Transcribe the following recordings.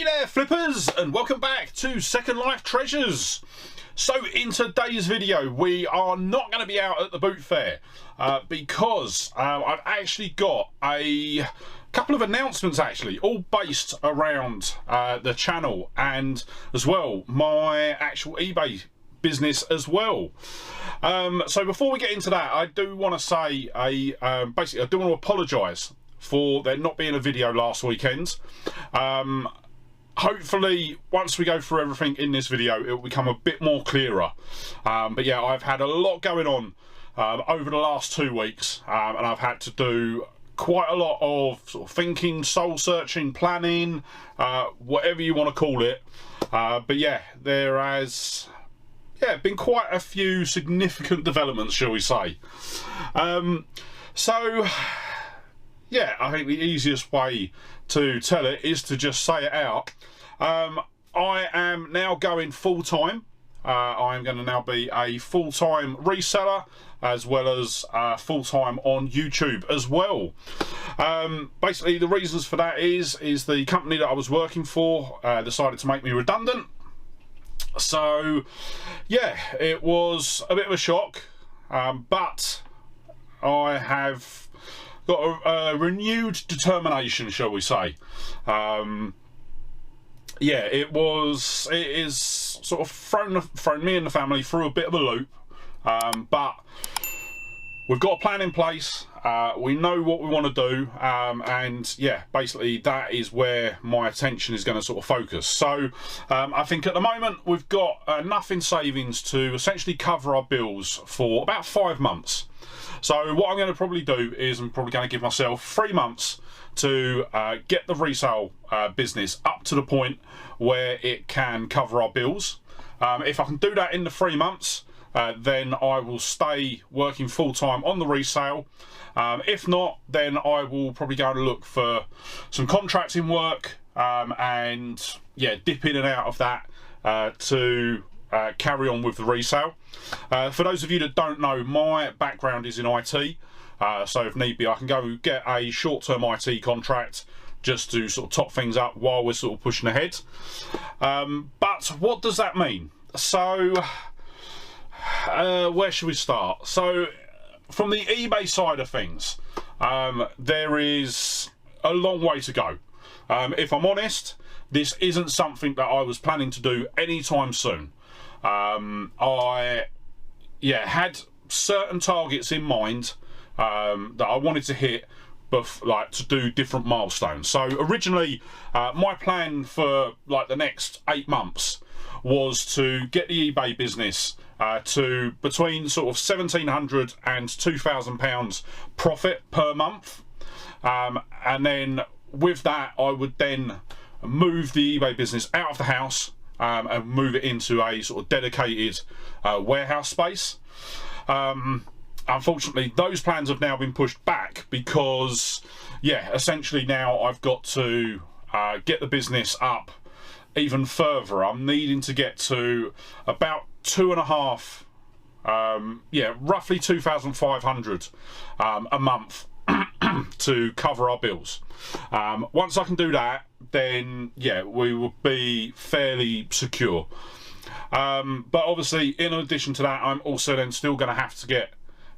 Hey there flippers, and welcome back to Second Life Treasures. So in today's video we are not going to be out at the boot fair because I've actually got a couple of announcements actually, all based around the channel and as well my actual eBay business as well. So before we get into that, I do want to say basically I do want to apologise for there not being a video last weekend. Hopefully once we go through everything in this video it will become a bit more clearer, but yeah, I've had a lot going on over the last 2 weeks, and I've had to do quite a lot of sort of thinking, soul searching, planning, whatever you want to call it, but yeah, there has been quite a few significant developments, shall we say. So yeah, I think the easiest way to tell it is to just say it out. I am now going full-time. I'm going to now be a full-time reseller as well as full-time on YouTube as well. Basically the reasons for that is the company that I was working for decided to make me redundant. So yeah, it was a bit of a shock, but I have got a renewed determination, shall we say. Yeah, it is sort of thrown me and the family through a bit of a loop, but we've got a plan in place. We know what we want to do, and yeah, basically that is where my attention is going to sort of focus. So I think at the moment we've got enough in savings to essentially cover our bills for about 5 months. So what I'm going to probably do is I'm probably going to give myself 3 months to get the resale business up to the point where it can cover our bills. If I can do that in the 3 months, then I will stay working full-time on the resale. If not, then I will probably go and look for some contracting work, and yeah, dip in and out of that to carry on with the resale. For those of you that don't know, my background is in IT, so if need be I can go get a short-term IT contract just to sort of top things up while we're sort of pushing ahead. But what does that mean? So where should we start? So from the eBay side of things, there is a long way to go. If I'm honest, this isn't something that I was planning to do anytime soon. I had certain targets in mind that I wanted to hit, but like to do different milestones. So originally my plan for like the next 8 months was to get the eBay business to between sort of £1,700 and £2,000 profit per month, and then with that I would then move the eBay business out of the house and move it into a sort of dedicated warehouse space. Unfortunately those plans have now been pushed back because yeah, essentially now I've got to get the business up even further. I'm needing to get to about 2.5, roughly 2,500 a month to cover our bills. Once I can do that, then yeah, we will be fairly secure. But obviously in addition to that, I'm also then still going to have to get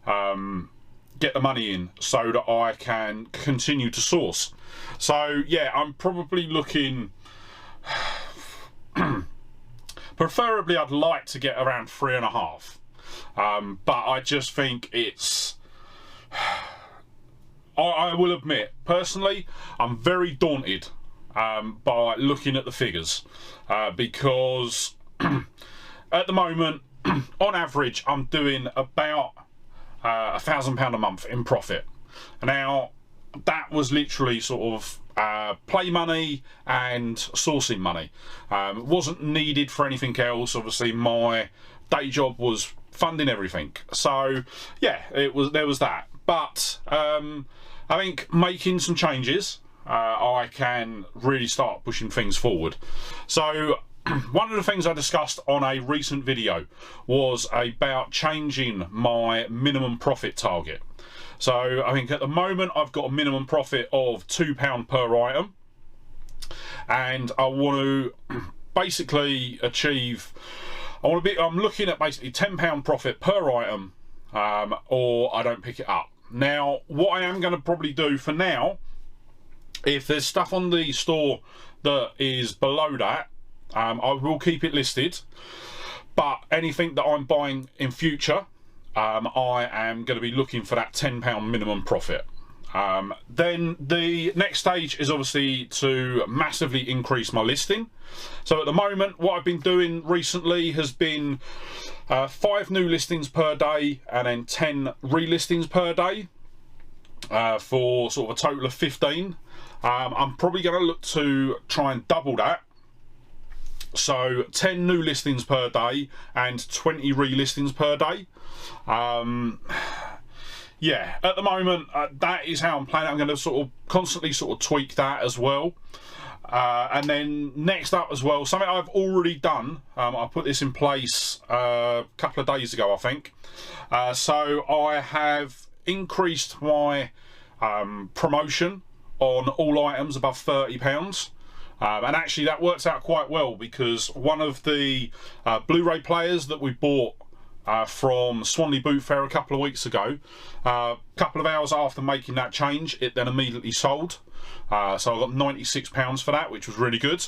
the money in so that I can continue to source. So yeah, I'm probably looking preferably I'd like to get around 3.5, but I just think it's I will admit personally I'm very daunted by looking at the figures, because at the moment on average I'm doing about £1,000 a month in profit. Now that was literally sort of play money and sourcing money. It wasn't needed for anything else. Obviously my day job was funding everything, so yeah, there was that. But I think making some changes, I can really start pushing things forward. So one of the things I discussed on a recent video was about changing my minimum profit target. So I think at the moment I've got a minimum profit of £2 per item, and I want to basically achieve. I'm looking at basically £10 profit per item, or I don't pick it up. Now, what I am going to probably do for now, if there's stuff on the store that is below that, I will keep it listed. But anything that I'm buying in future, I am going to be looking for that £10 minimum profit. Then the next stage is obviously to massively increase my listing. So at the moment, what I've been doing recently has been 5 new listings per day and then 10 relistings per day, for sort of a total of 15. I'm probably going to look to try and double that. So 10 new listings per day and 20 relistings per day. Yeah, at the moment, that is how I'm planning. I'm going to sort of constantly sort of tweak that as well. And then next up as well, something I've already done, I put this in place a couple of days ago, I think. So I have increased my promotion on all items above £30. And actually that works out quite well, because one of the Blu-ray players that we bought from Swanley Boot Fair a couple of weeks ago, a couple of hours after making that change, it then immediately sold. So I got £96 for that, which was really good.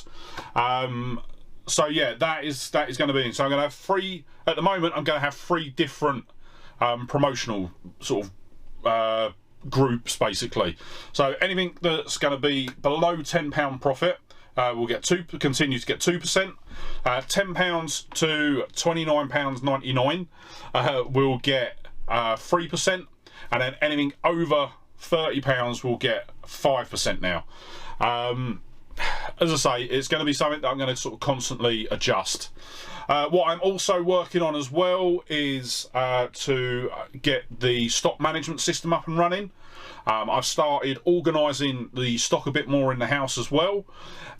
So yeah, that is going to be in. So I'm going to have 3 at the moment. I'm going to have 3 different promotional sort of groups, basically. So anything that's going to be below £10 profit, we'll get continue to get 2%. £10 to £29.99, we'll get 3%, and then anything over £30 will get 5% now. As I say, it's going to be something that I'm going to sort of constantly adjust. What I'm also working on as well is to get the stock management system up and running. I've started organising the stock a bit more in the house as well,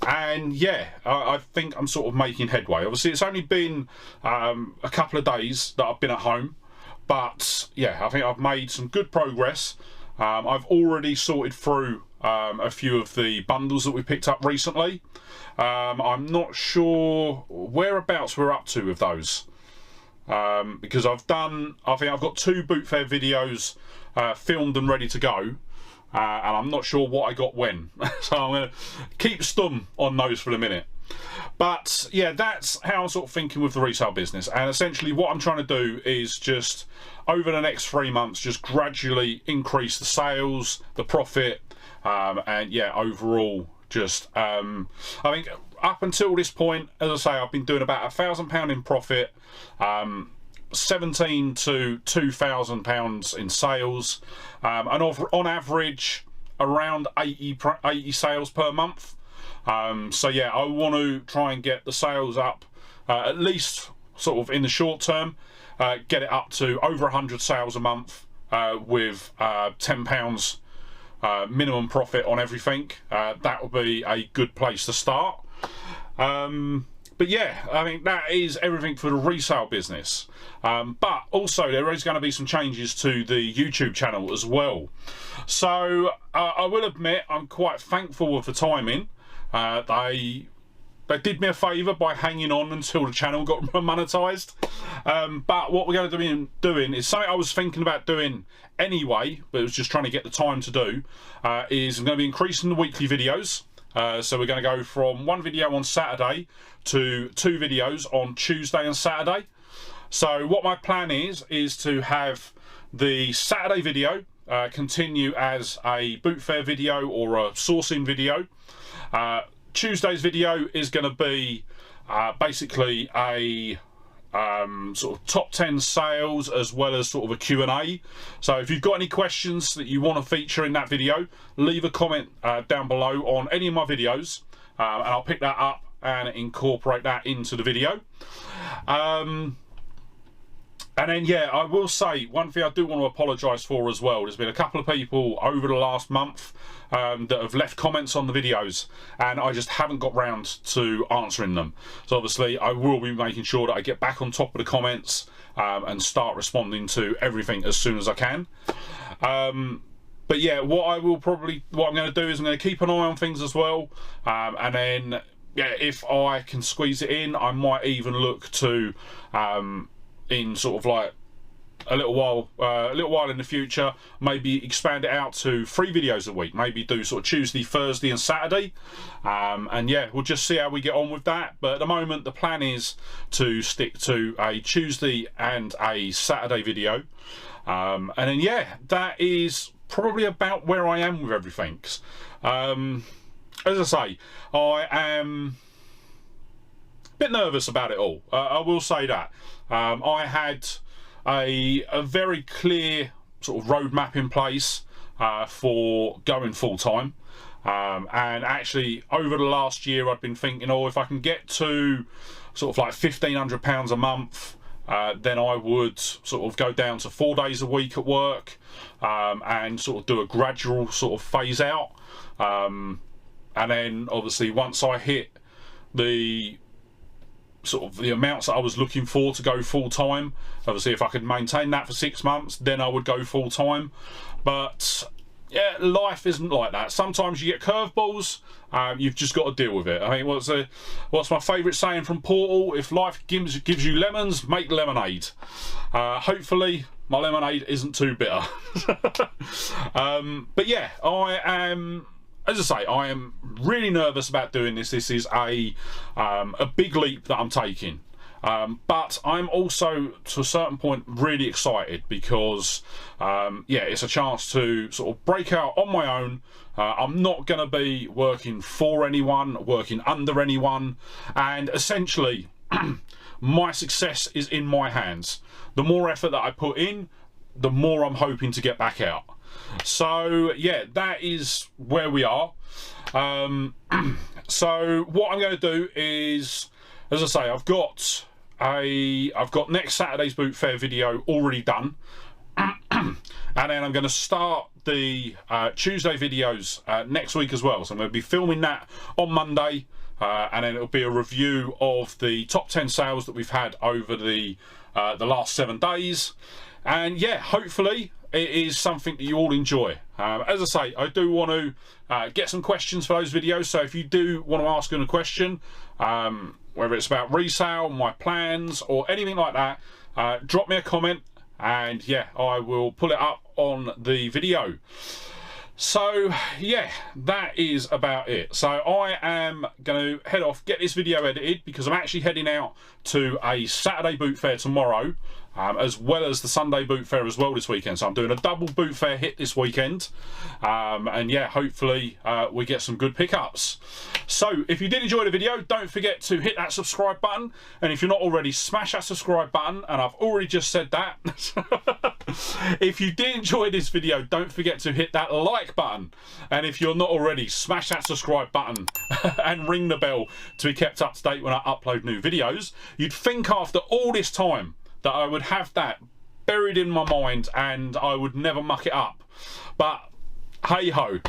and yeah, I think I'm sort of making headway. Obviously it's only been a couple of days that I've been at home, but yeah, I think I've made some good progress. I've already sorted through a few of the bundles that we picked up recently. I'm not sure whereabouts we're up to with those, because I think I've got 2 boot fair videos filmed and ready to go, and I'm not sure what I got when. So I'm going to keep stum on those for a minute. But yeah, that's how I'm sort of thinking with the resale business. And essentially what I'm trying to do is just over the next 3 months just gradually increase the sales, the profit, and yeah, overall just I think up until this point, as I say, I've been doing about £1,000 in profit, £1,700 to £2,000 in sales, and on average around 80 sales per month. So yeah, I want to try and get the sales up, at least sort of in the short term, get it up to over 100 sales a month, with £10 minimum profit on everything. That would be a good place to start. But yeah, I mean, that is everything for the resale business. But also there is going to be some changes to the YouTube channel as well. So I will admit I'm quite thankful with the timing. They did me a favour by hanging on until the channel got monetized. But what we're going to be doing is something I was thinking about doing anyway, but it was just trying to get the time to do, is I'm going to be increasing the weekly videos. So we're going to go from 1 video on Saturday to 2 videos on Tuesday and Saturday. So what my plan is to have the Saturday video continue as a boot fair video or a sourcing video. Tuesday's video is going to be basically a sort of top 10 sales as well as sort of a Q&A. So if you've got any questions that you want to feature in that video, leave a comment down below on any of my videos, and I'll pick that up and incorporate that into the video. And then yeah, I will say one thing I do want to apologise for as well. There's been a couple of people over the last month that have left comments on the videos, and I just haven't got round to answering them. So obviously I will be making sure that I get back on top of the comments and start responding to everything as soon as I can. But yeah, what I'm going to do is I'm going to keep an eye on things as well, and then yeah, if I can squeeze it in, I might even look to in sort of like a little while in the future, maybe expand it out to 3 videos a week. Maybe do sort of Tuesday, Thursday, and Saturday. And yeah, we'll just see how we get on with that. But at the moment, the plan is to stick to a Tuesday and a Saturday video. And then yeah, that is probably about where I am with everything. As I say, I am a bit nervous about it all. I will say that. I had a very clear sort of roadmap in place for going full time, and actually over the last year I've been thinking, oh, if I can get to sort of like £1,500 a month, then I would sort of go down to 4 days a week at work, and sort of do a gradual sort of phase out, and then obviously once I hit the sort of the amounts that I was looking for to go full time, obviously if I could maintain that for 6 months, then I would go full time. But yeah, life isn't like that. Sometimes you get curveballs. You've just got to deal with it. I mean, what's my favourite saying from Portal? If life gives you lemons, make lemonade. Hopefully my lemonade isn't too bitter. But yeah, I am, as I say, I am really nervous about doing this. This is a big leap that I'm taking. But I'm also, to a certain point, really excited because, yeah, it's a chance to sort of break out on my own. I'm not going to be working for anyone, working under anyone, and essentially, my success is in my hands. The more effort that I put in, the more I'm hoping to get back out. So yeah, that is where we are. So what I'm going to do is, as I say, I've got next Saturday's boot fair video already done, and then I'm going to start the Tuesday videos next week as well. So I'm going to be filming that on Monday, and then it'll be a review of the top 10 sales that we've had over the last 7 days. And yeah, hopefully it is something that you all enjoy. As I say, I do want to get some questions for those videos, so if you do want to ask a question, whether it's about resale, my plans, or anything like that, drop me a comment, and yeah, I will pull it up on the video. So yeah, that is about it. So I am going to head off, get this video edited, because I'm actually heading out to a Saturday boot fair tomorrow, as well as the Sunday boot fair as well this weekend. So I'm doing a double boot fair hit this weekend, and yeah, hopefully we get some good pickups. So if you did enjoy the video, don't forget to hit that subscribe button, and if you're not already, smash that subscribe button. And I've already just said that. If you did enjoy this video, don't forget to hit that like button, and if you're not already, smash that subscribe button and ring the bell to be kept up to date when I upload new videos. You'd think after all this time that I would have that buried in my mind and I would never muck it up, but hey ho.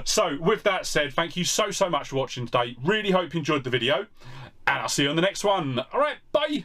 So with that said, thank you so much for watching today. Really hope you enjoyed the video, and I'll see you on the next one. All right, bye.